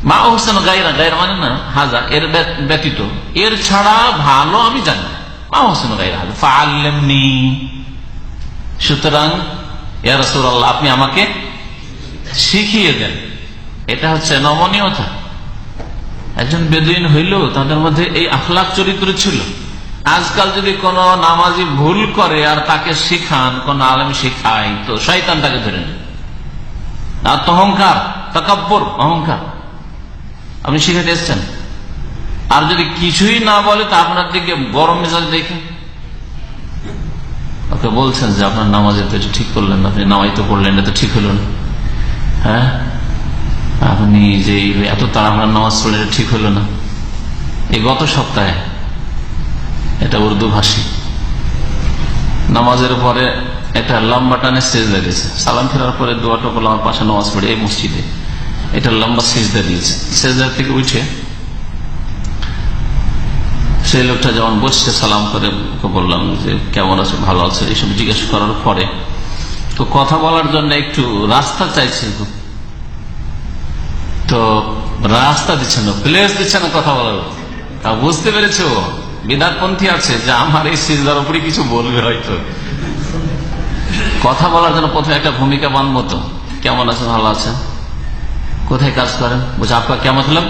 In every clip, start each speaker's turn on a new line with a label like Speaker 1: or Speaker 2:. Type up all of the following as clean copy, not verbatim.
Speaker 1: মা হোসেন গায়রা, গায়রা মানে না হাজা, এর ব্যতীত, এর ছাড়া ভালো আমি জানি না। মা হোসেন গায়রা হাজা ফাআল্লিমনি, সুতরাং ইয়া রাসূলুল্লাহ আপনি আমাকে শিখিয়ে দেন। এটা হচ্ছে নমনীয়তা। একজন বেদুইন হইল, তাদের মধ্যে এই আখলাক চরিত্র ছিল। আজকাল যদি কোন নামাজি ভুল করে আর তাকে শিখান, কোন আলেম শিখায়, তো শয়তান তাকে ধরে নেয়। অহংকার, তাকাব্বুর, অহংকার। আপনি শিখাতে এসছেন, আর যদি কিছুই না বলে তা আপনার দিকে গরম মেজাজ দেখে ওকে বলছেন যে আপনার নামাজের তো ঠিক করলেন না, আপনি নামাজ তো পড়লেন, এটা তো ঠিক হলো না। হ্যাঁ, আপনি যে এত তাড়াহুড়া নামাজ পড়লেন, এটা ঠিক হলো না। এই গত সপ্তাহে এটা উর্দু ভাষী নামাজের পরে এটা লম্বা টানে সিজদা দিয়েছে, সালাম ফেরার পরে দোয়াটা করলো আমার পাশে নামাজ পড়ে এই মসজিদে, এটা লম্বা সিজদা দিয়েছে। সিজদা থেকে উঠে সেই লোকটা যেমন বসছে, সালাম করে বললাম যে কেমন আছে, ভালো আছে, এইসব জিজ্ঞেস করার পরে তো কথা বলার জন্য একটু রাস্তা চাইছে, তো রাস্তা দিচ্ছে না, প্লেস দিচ্ছে না কথা বলার। তা বুঝতে পেরেছে ও বিদাতপন্থী আছে, যে আমার এই সিজদার উপরে কিছু বলবে হয়তো। কথা বলার জন্য প্রথমে একটা ভূমিকা বানবো, তো কেমন আছে, ভালো আছে, কোথায় কাজ করেন, বলছে আপনার কেমন হলাম,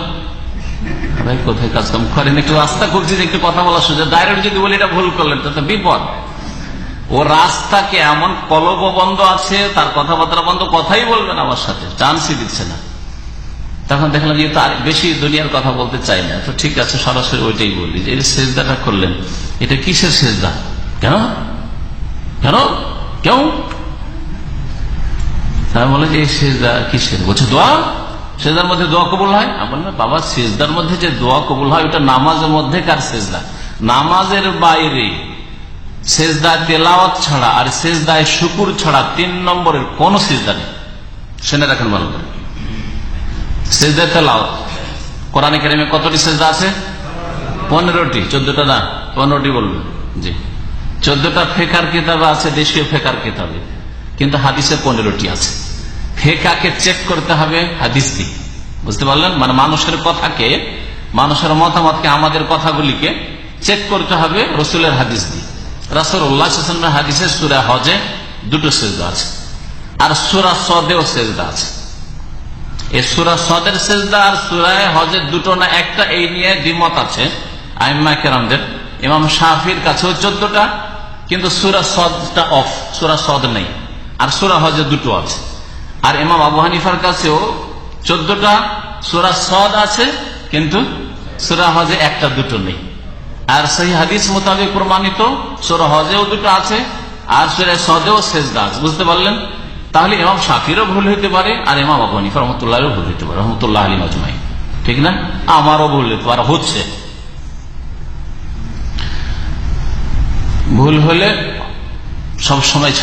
Speaker 1: ভাই কোথায় কাজ কাম করেন, একটু রাস্তা করছি যে একটু কথা বলার সুযোগ। ডাইরেক্ট যদি বলি এটা ভুল করলেন তো বিপদ। ও রাস্তাকে এমন কলব বন্ধ আছে, তার কথাবার্তা বন্ধ, কথাই বলবেন আমার সাথে, চান্সই দিচ্ছে না। তখন দেখলাম যে তার বেশি দুনিয়ার কথা বলতে চাই না, তো ঠিক আছে সরাসরি ওইটাই বলি যে এই সেজদাটা করলেন, এটা কিসের সেজদা, কেন কেন কেউ তাই বলে যে এই সেজদা কিসের, বলছে দোয়া, সেজদার মধ্যে দোয়া কবুল হয়। বললাম বাবা, সেজদার মধ্যে যে দোয়া কবুল হয় ওটা নামাজের মধ্যে কার সেজদা, নামাজের বাইরে সেজদা তেলাওয়াত ছাড়া আর সেজদায় শুকুর ছাড়া 3 নম্বরের কোন সেজদা নেই, শুনে রাখেন ভালো করে। সেজদা তেলাওয়াত, কোরআনে কারিমে কতটি সেজদা আছে? 15টি, 14টা না 15টি বলবেন জি। 14টা ফেকার কিতাবে আছে, দেশীয় ফেকার কিতাবে, কিন্তু হাদিসে 15টি আছে। ফেকাকে চেক করতে হবে হাদিস দিয়ে, বুঝতে পারলেন? মানে মানুষের কথাকে, মানুষের মতামতকে, আমাদের কথাগুলিকে চেক করতে হবে রসুলের হাদিস দিয়ে। রাসূলুল্লাহ সাল্লাল্লাহু আলাইহি ওয়াসাল্লামের হাদিসে সূরা হজে 2টো সেজদা আছে, আর সূরা সদেও সেজদা আছে। এই সূরা সদের সেজদা আর সূরা হজের 2টো না একটা, এই নিয়ে দ্বিমত আছে আইম্মা কেরামদের। ইমাম শাফির কাছেও 14টা, কিন্তু সূরা সদটা অফ, সূরা সদ নেই, আর সূরা হজে 2টো আছে। আর ইমাম আবু হানিফার কাছেও 14টা সূরা সদ আছে, কিন্তু সূরা হজে 1টা 2টো নেই। আর সহিহ হাদিস মোতাবেক প্রমাণিত সূরা হজেও 2টো আছে, আর সূরা সদেও সেজদা আছে। বুঝতে পারলেন? তাহলে ইমাম শাফিরও ভুল হইতে পারে, আর ইমাম আবু হানিফা রাহমাতুল্লাহিও ভুল হইতে পারে, রাহমাতুল্লাহ আলাইহি আজমাইন, ঠিক না? আমারও ভুল হইতে পারে, হচ্ছে। ভুল হলে সব সময়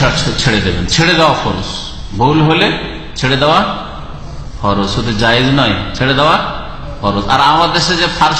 Speaker 1: ছেড়ে দেবেন, ছেড়ে দেওয়া ফরজ। ভুল হলে ছেড়ে দেওয়া ফরজ, শুধু জায়েজ নয়, ছেড়ে দেওয়া ফরজ। আর আমাদের দেশে যে ফার্স্ট